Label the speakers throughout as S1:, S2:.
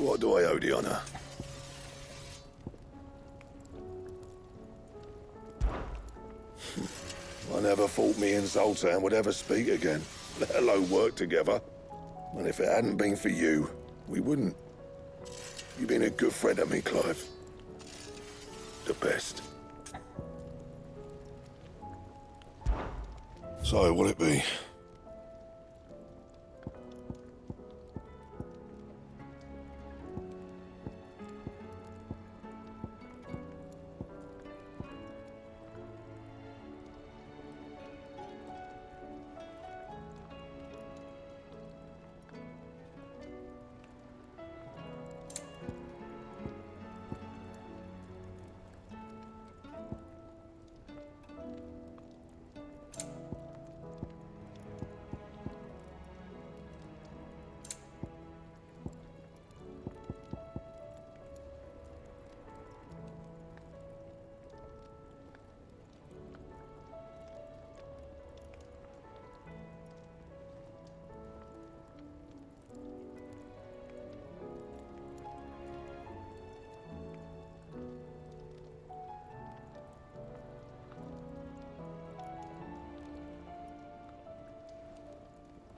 S1: What do I owe the honor? I never thought me and Zoltan would ever speak again, let alone work together. And if it hadn't been for you, we wouldn't. You've been a good friend to me, Clive. The best. So, what'll it be?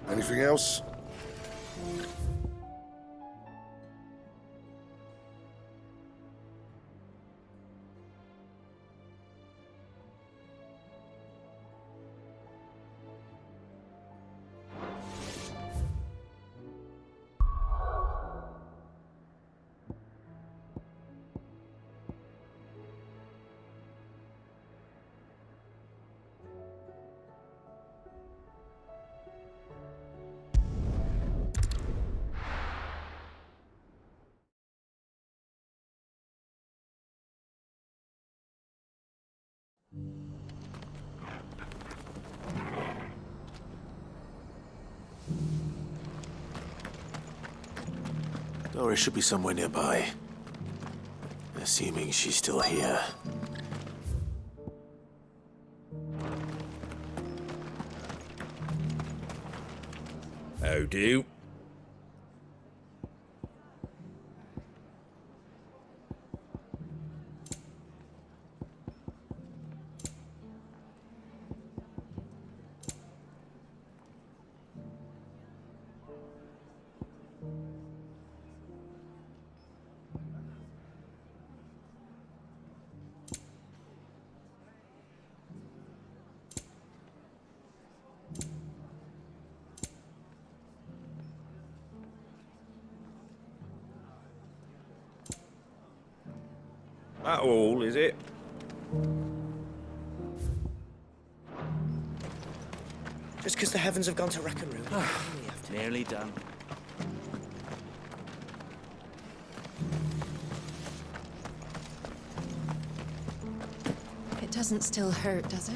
S1: Anything else?
S2: Dory should be somewhere nearby. Assuming she's still here.
S3: How do? That all, is it?
S4: Just because the heavens have gone to rack and ruin, we have to.
S5: Nearly done.
S6: It doesn't still hurt, does it?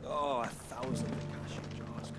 S5: Oh, 1,000 cashew jars.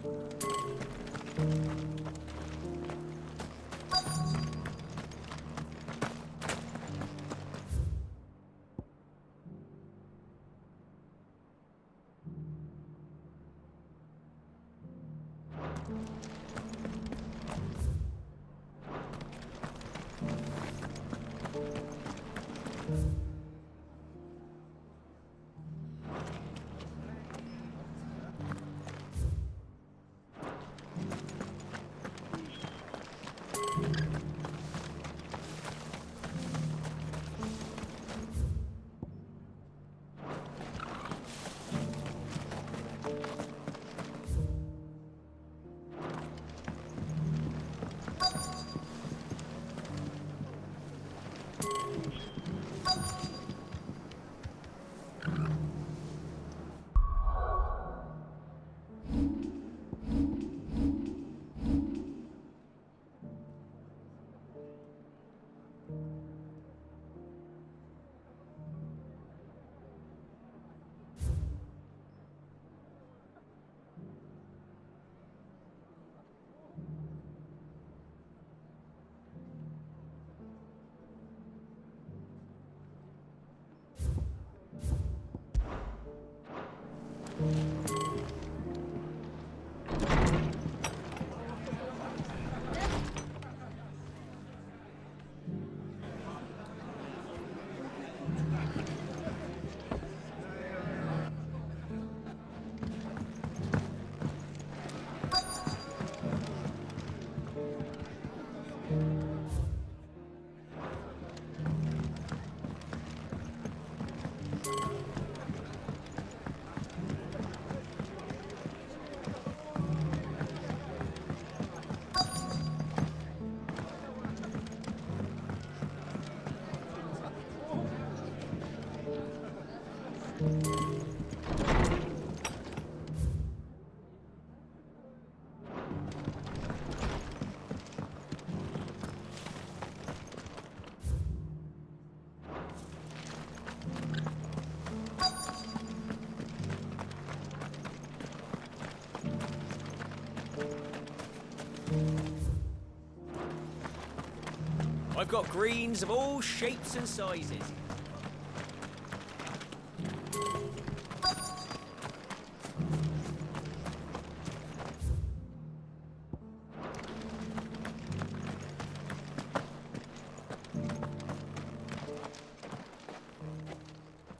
S5: I've got greens of all shapes and sizes.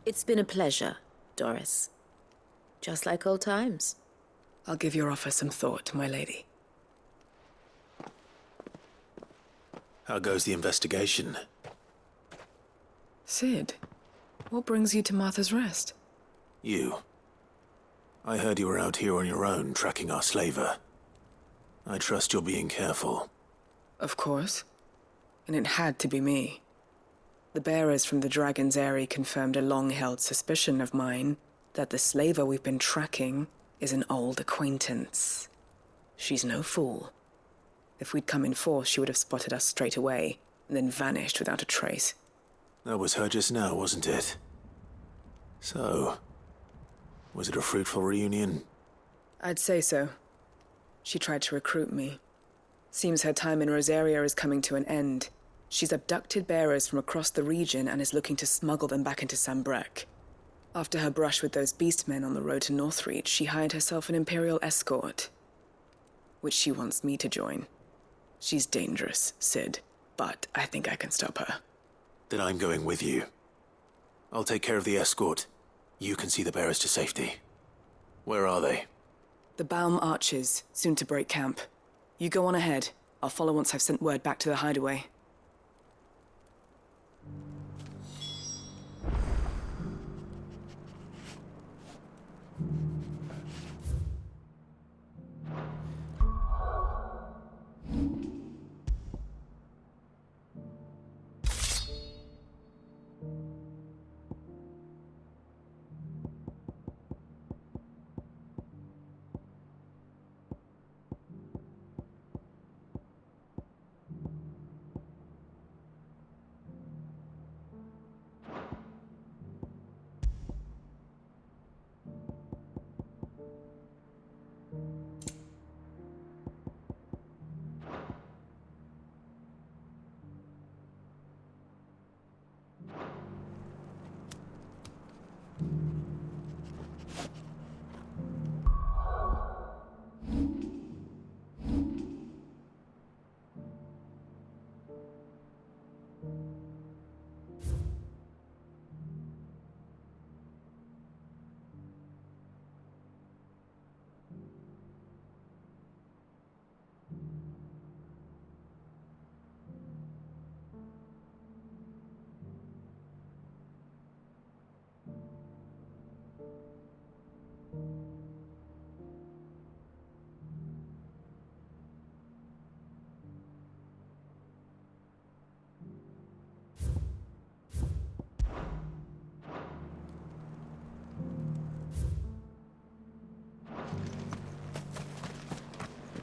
S6: It's been a pleasure, Doris. Just like old times.
S7: I'll give your offer some thought, my lady.
S2: How goes the investigation?
S7: Sid, what brings you to Martha's Rest?
S2: You. I heard you were out here on your own, tracking our slaver. I trust you're being careful.
S7: Of course. And it had to be me. The bearers from the Dragon's Eyrie confirmed a long-held suspicion of mine that the slaver we've been tracking is an old acquaintance. She's no fool. If we'd come in force, she would have spotted us straight away, and then vanished without a trace.
S2: That was her just now, wasn't it? So, was it a fruitful reunion?
S7: I'd say so. She tried to recruit me. Seems her time in Rosaria is coming to an end. She's abducted bearers from across the region and is looking to smuggle them back into Sambrec. After her brush with those beastmen on the road to Northreach, she hired herself an Imperial escort, which she wants me to join. She's dangerous, Sid, but I think I can stop her.
S2: Then I'm going with you. I'll take care of the escort. You can see the bearers to safety. Where are they?
S7: The Baum Archers, soon to break camp. You go on ahead. I'll follow once I've sent word back to the hideaway.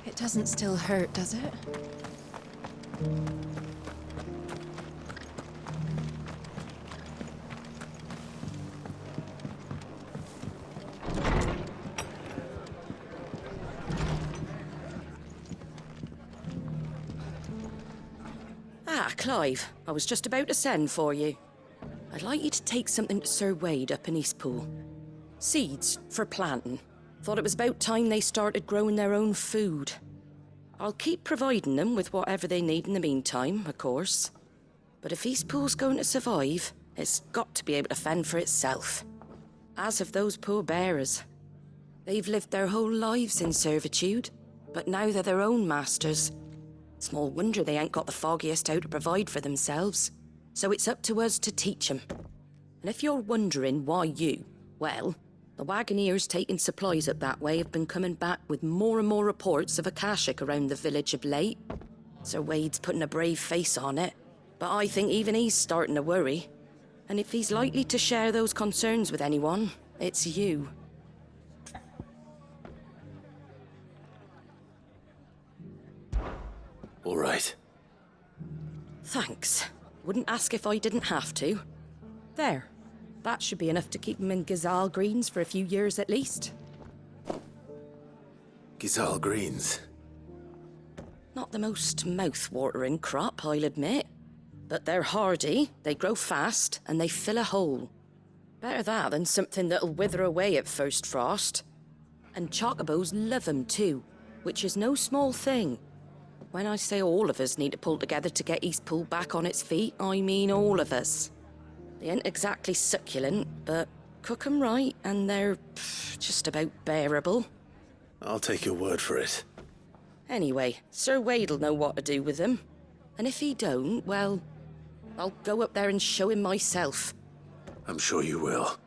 S8: It doesn't still hurt, does it?
S9: Ah, Clive, I was just about to send for you. I'd like you to take something to Sir Wade up in Eastpool. Seeds for planting. Thought it was about time they started growing their own food. I'll keep providing them with whatever they need in the meantime, of course. But if Eastpool's going to survive, it's got to be able to fend for itself. As have those poor bearers. They've lived their whole lives in servitude, but now they're their own masters. Small wonder they ain't got the foggiest how to provide for themselves. So it's up to us to teach them. And if you're wondering why you, well, the Wagoneers taking supplies up that way have been coming back with more and more reports of Akashic around the village of late. Sir Wade's putting a brave face on it, but I think even he's starting to worry. And if he's likely to share those concerns with anyone, it's you.
S2: All right.
S9: Thanks. Wouldn't ask if I didn't have to. There. That should be enough to keep him in Gazal Greens for a few years at least.
S2: Gazal Greens.
S9: Not the most mouth-watering crop, I'll admit. But they're hardy, they grow fast, and they fill a hole. Better that than something that'll wither away at first frost. And chocobos love them too, which is no small thing. When I say all of us need to pull together to get Eastpool back on its feet, I mean all of us. They ain't exactly succulent, but cook 'em right, and they're just about bearable.
S2: I'll take your word for it.
S9: Anyway, Sir Wade'll know what to do with them. And if he don't, well, I'll go up there and show him myself.
S2: I'm sure you will.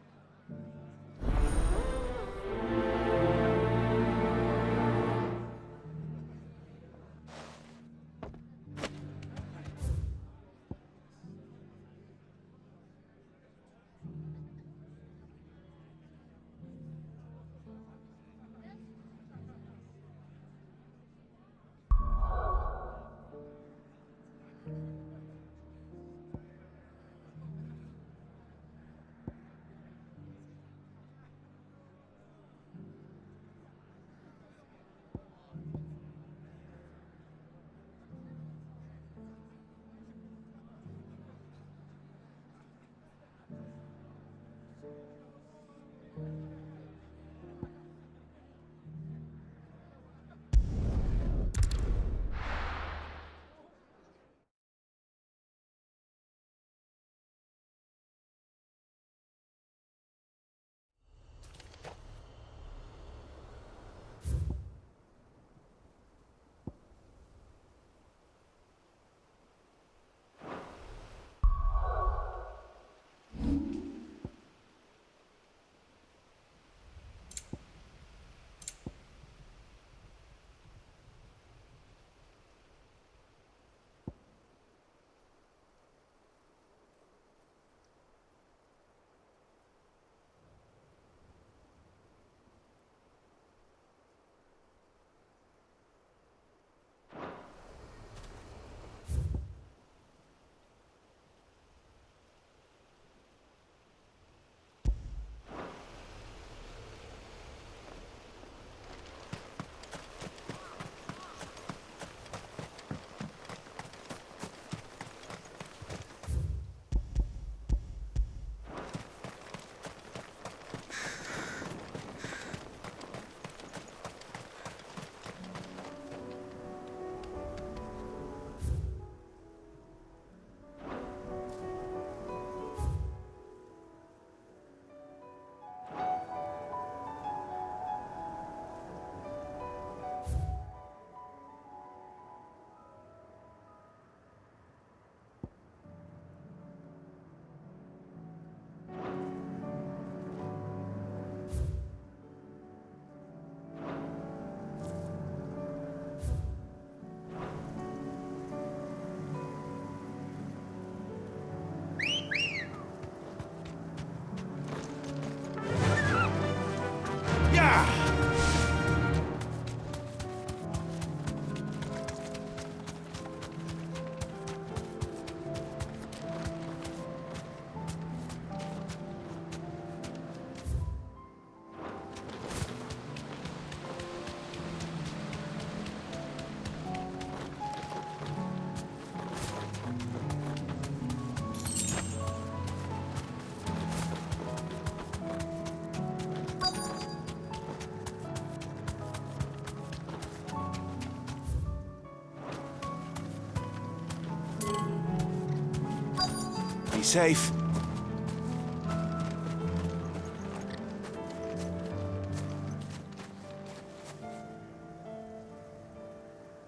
S2: Be safe.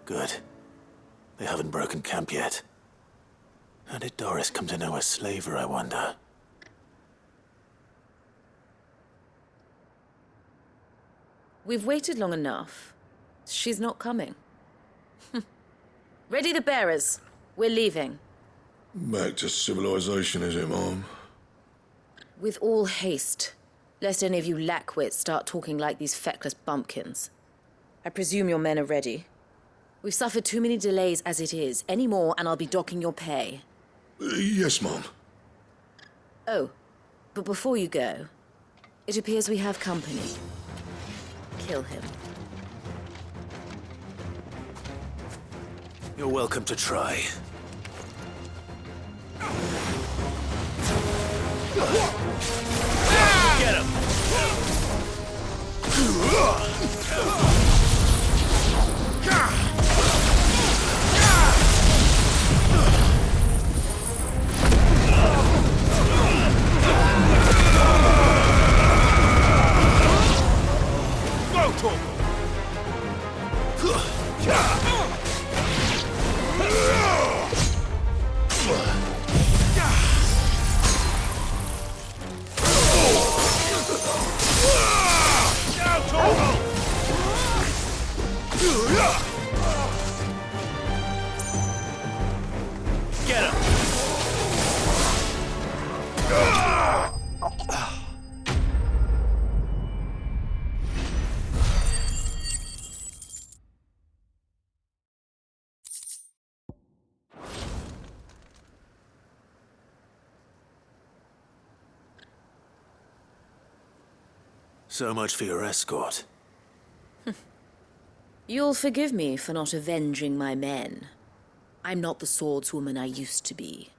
S2: Good. They haven't broken camp yet. How did Doris come to know a slaver, I wonder?
S6: We've waited long enough. She's not coming. Ready the bearers. We're leaving.
S1: Back to civilization, is it, Mom?
S6: With all haste, lest any of you lackwits start talking like these feckless bumpkins. I presume your men are ready. We've suffered too many delays as it is. Any more, and I'll be docking your pay.
S1: Yes, Mom.
S6: Oh, but before you go, it appears we have company. Kill him.
S2: You're welcome to try. So much for your escort.
S6: You'll forgive me for not avenging my men. I'm not the swordswoman I used to be.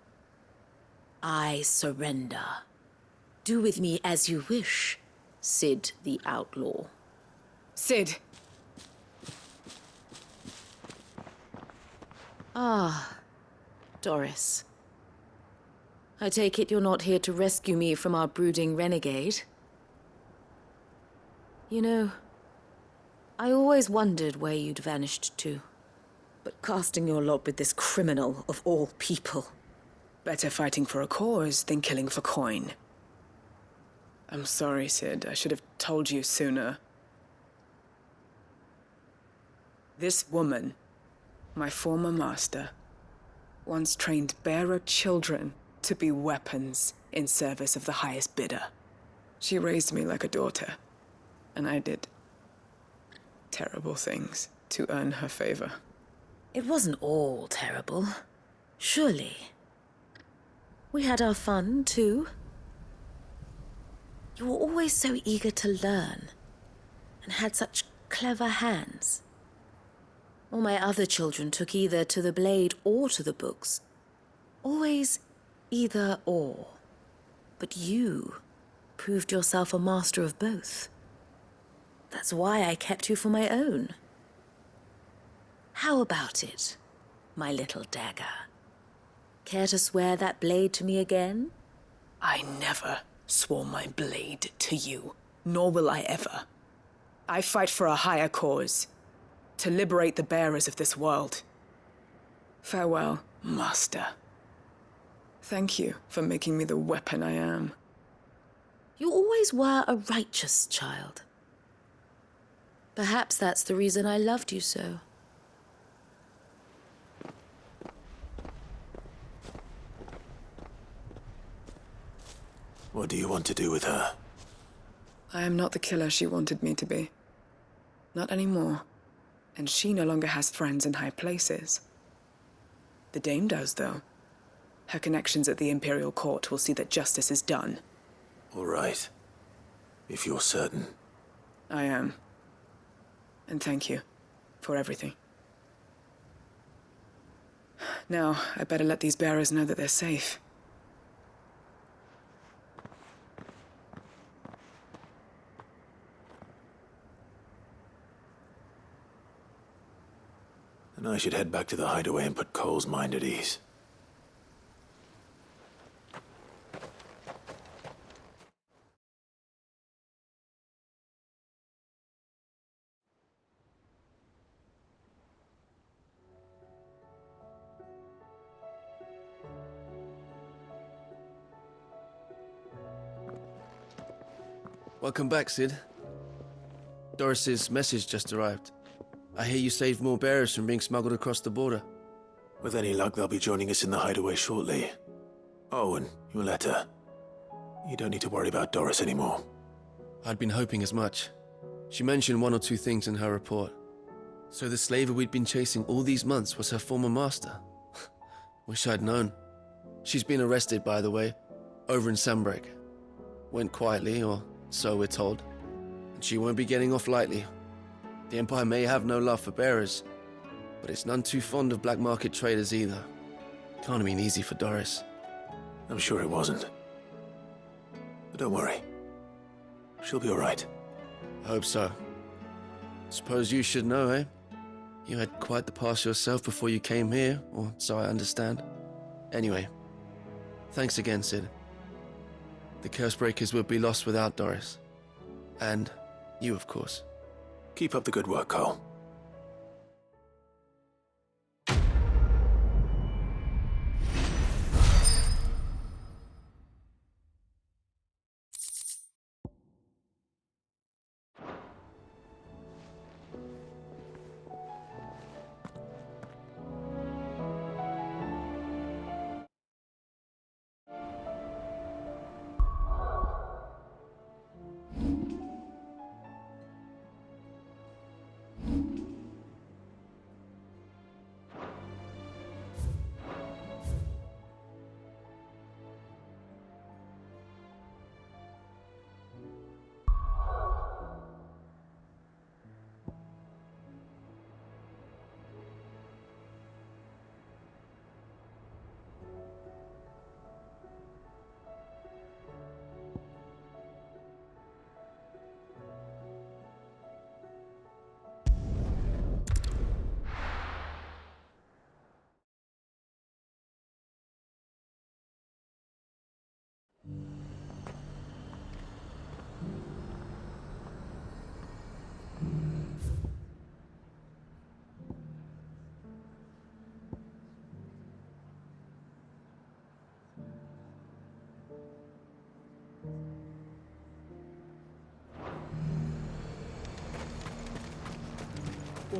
S6: I surrender. Do with me as you wish, Sid the Outlaw.
S7: Sid!
S6: Ah, Doris. I take it you're not here to rescue me from our brooding renegade? You know, I always wondered where you'd vanished to. But casting your lot with this criminal of all people...
S7: Better fighting for a cause than killing for coin. I'm sorry, Sid. I should have told you sooner. This woman, my former master, once trained bearer children to be weapons in service of the highest bidder. She raised me like a daughter, and I did terrible things to earn her favor.
S6: It wasn't all terrible, surely. We had our fun, too. You were always so eager to learn, and had such clever hands. All my other children took either to the blade or to the books. Always either or. But you proved yourself a master of both. That's why I kept you for my own. How about it, my little dagger? Care to swear that blade to me again?
S7: I never swore my blade to you, nor will I ever. I fight for a higher cause, to liberate the bearers of this world. Farewell, Master. Thank you for making me the weapon I am.
S6: You always were a righteous child. Perhaps that's the reason I loved you so.
S2: What do you want to do with her?
S7: I am not the killer she wanted me to be. Not anymore. And she no longer has friends in high places. The Dame does, though. Her connections at the Imperial Court will see that justice is done.
S2: All right. If you're certain.
S7: I am. And thank you for everything. Now, I better let these bearers know that they're safe.
S2: And I should head back to the hideaway and put Cole's mind at ease.
S10: Welcome back, Sid. Doris's message just arrived. I hear you saved more bearers from being smuggled across the border.
S2: With any luck, they'll be joining us in the hideaway shortly. Oh, and your letter. You don't need to worry about Doris anymore.
S10: I'd been hoping as much. She mentioned one or two things in her report. So the slaver we'd been chasing all these months was her former master. Wish I'd known. She's been arrested, by the way, over in Sunbreak. Went quietly, or so we're told. And she won't be getting off lightly. The Empire may have no love for bearers, but it's none too fond of black market traders either. Can't have been easy for Doris.
S2: I'm sure it wasn't. But don't worry. She'll be all right.
S10: I hope so. Suppose you should know, eh? You had quite the past yourself before you came here, or so I understand. Anyway, thanks again, Sid. The Cursebreakers would be lost without Doris. And you, of course.
S2: Keep up the good work, Cole.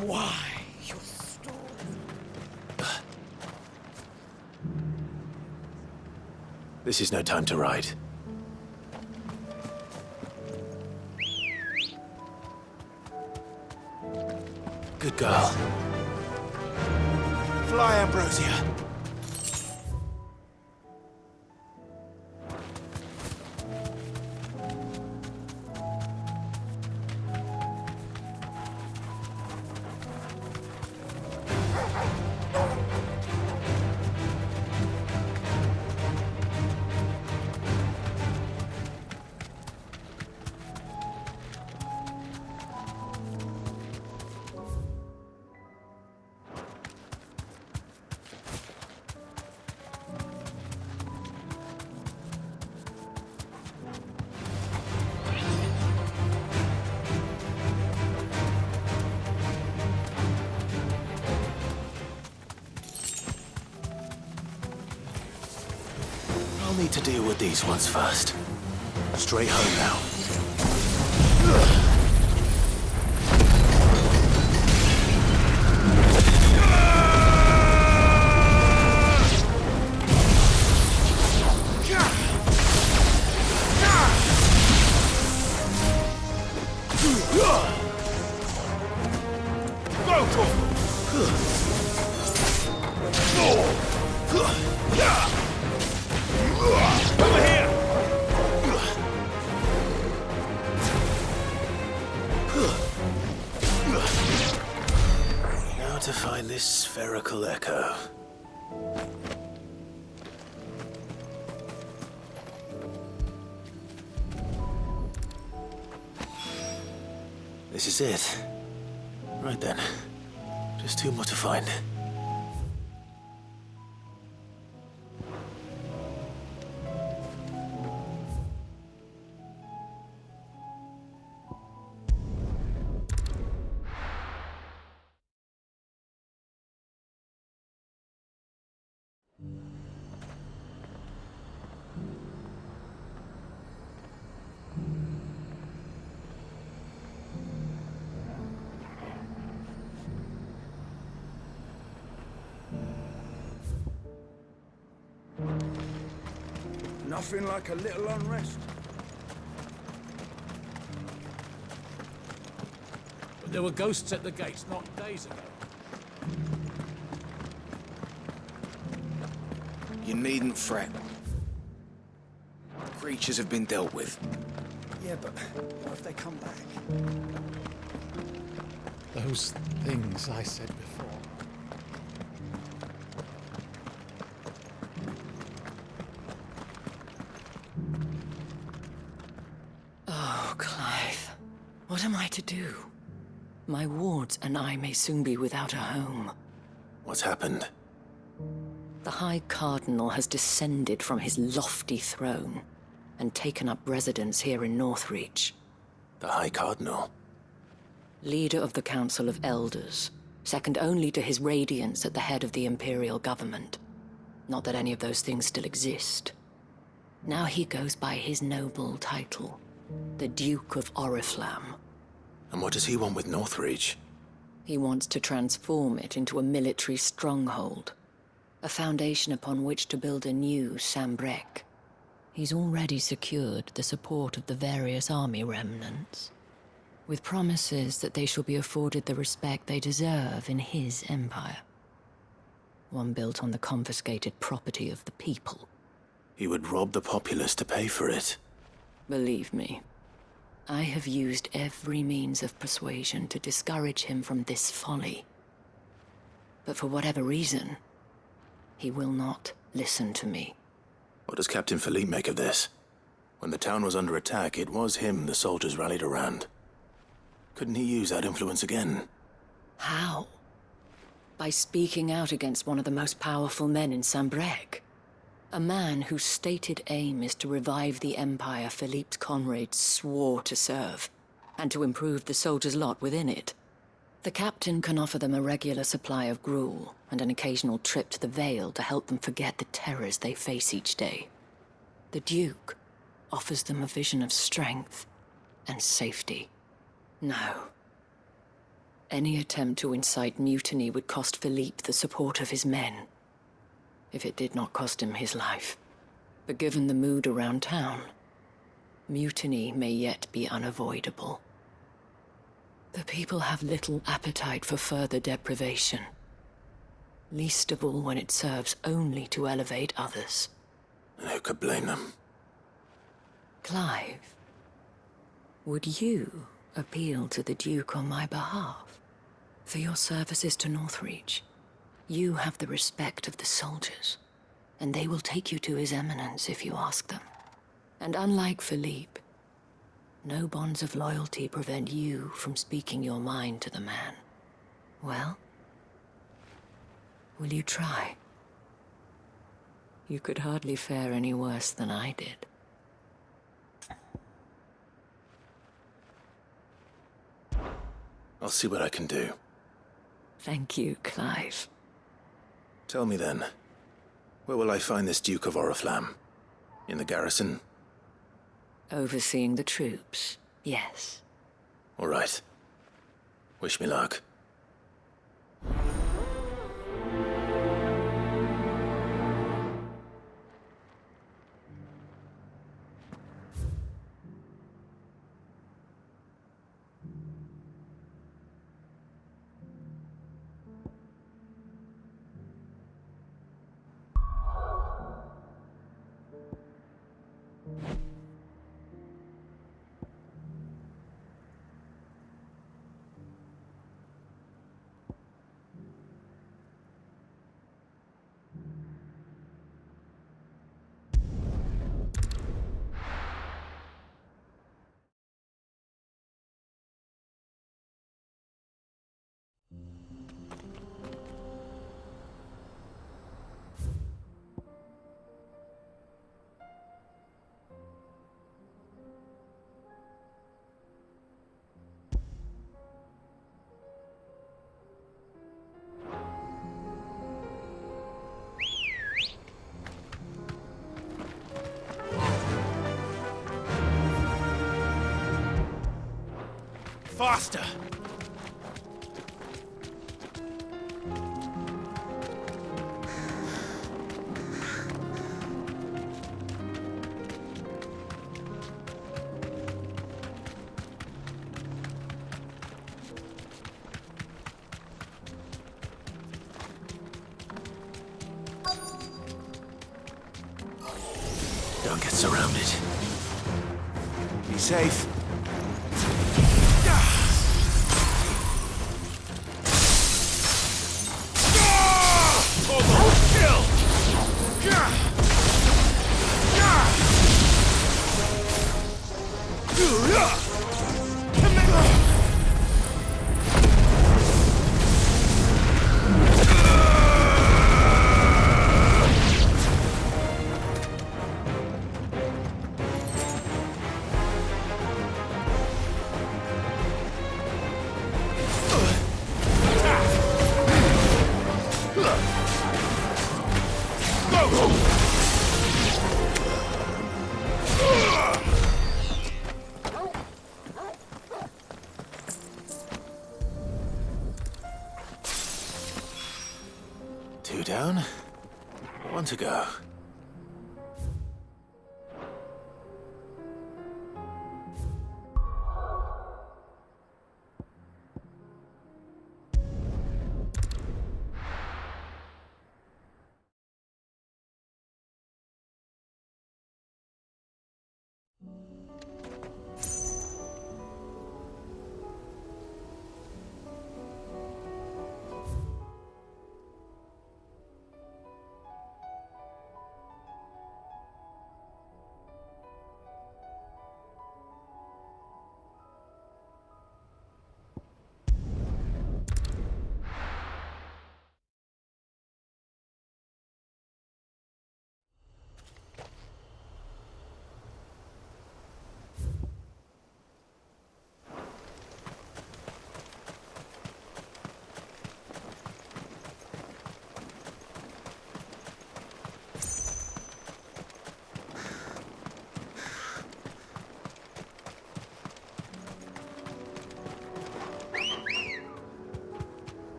S4: Why? Your story.
S2: This is no time to ride. Good girl. Fly, Ambrosia. I'll need to deal with these ones first. Straight home now. Now to find this spherical echo. This is it. Right then. Just two more to find.
S3: Nothing like a little unrest.
S11: But there were ghosts at the gates not days ago.
S12: You needn't fret. Creatures have been dealt with.
S4: Yeah, but what if they come back?
S11: Those things I said before.
S4: Oh, Clive. What am I to do?
S9: My wards and I may soon be without a home.
S2: What's happened?
S9: The High Cardinal has descended from his lofty throne and taken up residence here in Northreach.
S2: The High Cardinal?
S9: Leader of the Council of Elders, second only to his Radiance at the head of the Imperial government. Not that any of those things still exist. Now he goes by his noble title, the Duke of Oriflamme.
S2: And what does he want with Northreach?
S9: He wants to transform it into a military stronghold, a foundation upon which to build a new Sambrec. He's already secured the support of the various army remnants, with promises that they shall be afforded the respect they deserve in his empire. One built on the confiscated property of the people.
S2: He would rob the populace to pay for it.
S9: Believe me, I have used every means of persuasion to discourage him from this folly. But for whatever reason, he will not listen to me.
S2: What does Captain Philippe make of this? When the town was under attack, it was him the soldiers rallied around. Couldn't he use that influence again?
S9: How? By speaking out against one of the most powerful men in Sambrec. A man whose stated aim is to revive the empire Philippe's comrades swore to serve, and to improve the soldiers' lot within it. The captain can offer them a regular supply of gruel, and an occasional trip to the Vale to help them forget the terrors they face each day. The Duke offers them a vision of strength and safety. No. Any attempt to incite mutiny would cost Philippe the support of his men, if it did not cost him his life. But given the mood around town, mutiny may yet be unavoidable. The people have little appetite for further deprivation, least of all when it serves only to elevate others.
S2: And who could blame them?
S9: Clive, would you appeal to the Duke on my behalf? For your services to Northreach, you have the respect of the soldiers, and they will take you to His Eminence if you ask them. And unlike Philippe, no bonds of loyalty prevent you from speaking your mind to the man. Well, will you try? You could hardly fare any worse than I did.
S2: I'll see what I can do.
S9: Thank you, Clive.
S2: Tell me then, where will I find this Duke of Oriflamme? In the garrison?
S9: Overseeing the troops, yes.
S2: All right. Wish me luck.
S3: Faster!
S2: Don't get surrounded. Be safe. down. One to go.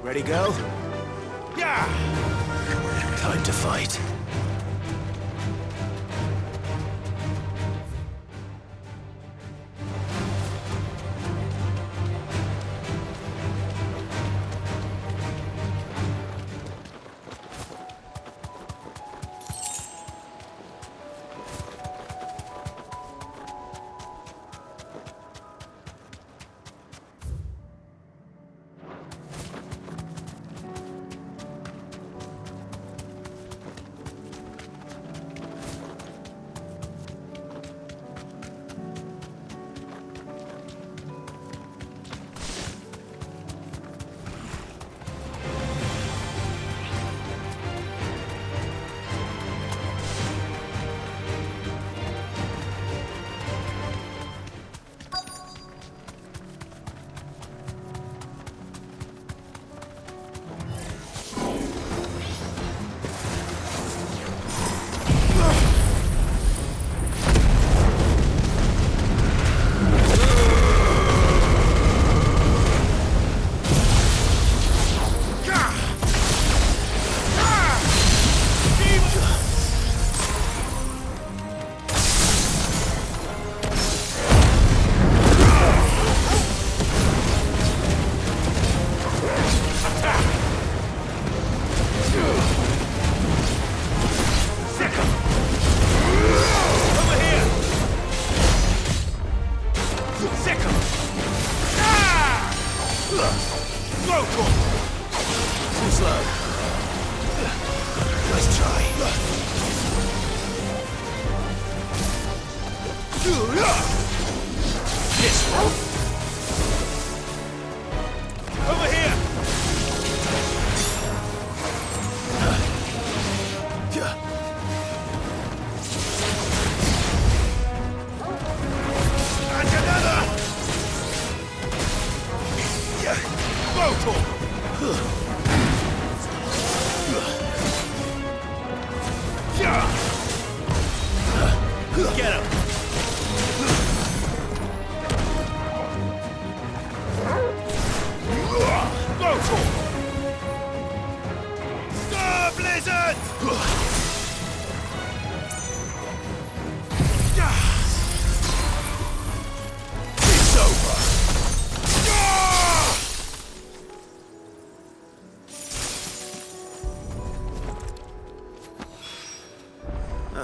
S2: Ready, go? Yeah! Time to fight.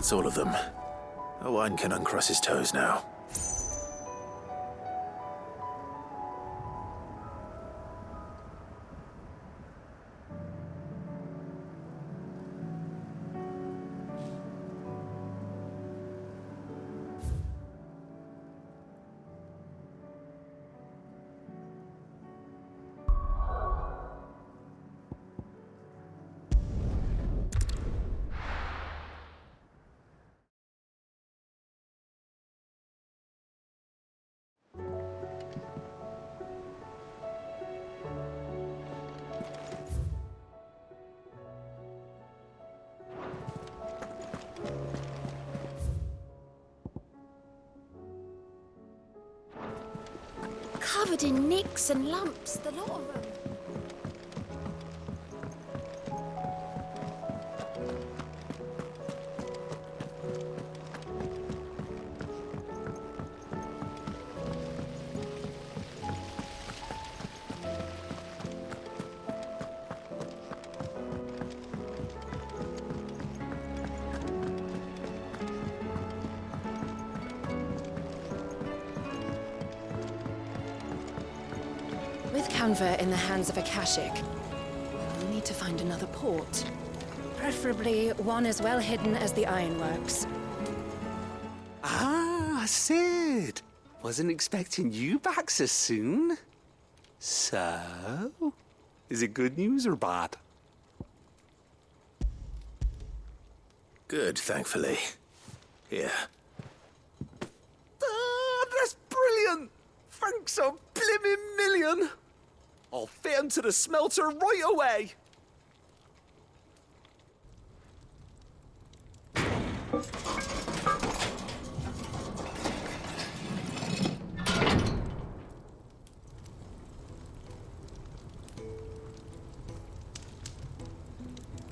S2: That's all of them. Owen can uncross his toes now.
S13: Covered in nicks and lumps, the lot of them.
S8: canva in the hands of Akashic. We'll need to find another port. Preferably one as well hidden as the ironworks.
S13: Ah, Sid! Wasn't expecting you back so soon. So, is it good news or bad?
S2: Good, thankfully. Here.
S13: Ah, that's brilliant! Thanks a blimmin' million! I'll fit 'em to the smelter right away!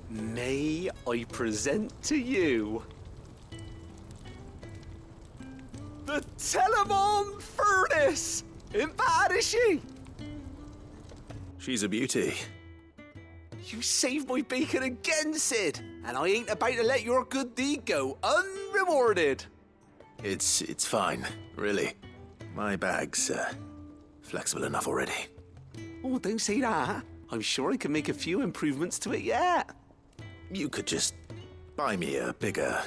S13: May I present to you the Telemon Furnace! Ain't bad, is she?
S2: She's a beauty.
S13: You saved my bacon again, Sid, and I ain't about to let your good deed go unrewarded.
S2: It's fine, really. My bag's flexible enough already.
S13: Oh, don't say that. I'm sure I can make a few improvements to it yet.
S2: You could just buy me a bigger...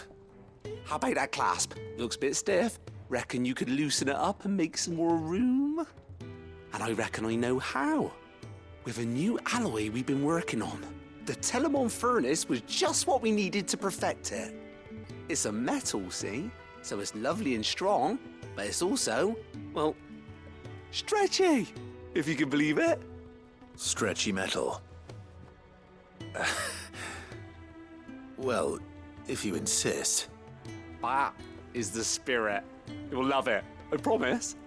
S13: How about that clasp? Looks a bit stiff. Reckon you could loosen it up and make some more room? And I reckon I know how. With a new alloy we've been working on. The Telemon Furnace was just what we needed to perfect it. It's a metal, see? So it's lovely and strong, but it's also, well, stretchy, if you can believe it.
S2: Stretchy metal. Well, if you insist.
S13: That is the spirit. You'll love it, I promise.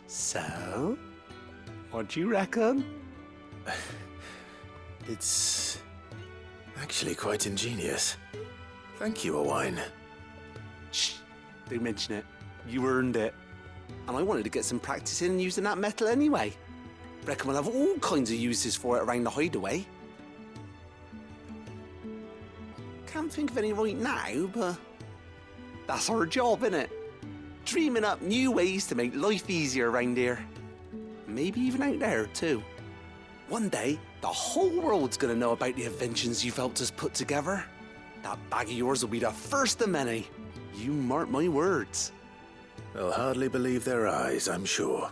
S13: So, what do you reckon?
S2: It's actually quite ingenious. Thank you, Owain.
S13: Shh, don't mention it. You earned it. And I wanted to get some practice in using that metal anyway. Reckon we'll have all kinds of uses for it around the hideaway. Can't think of any right now, but that's our job, innit? Dreaming up new ways to make life easier around here. Maybe even out there, too. One day, the whole world's gonna know about the inventions you've helped us put together. That bag of yours will be the first of many. You mark my words.
S2: They'll hardly believe their eyes, I'm sure.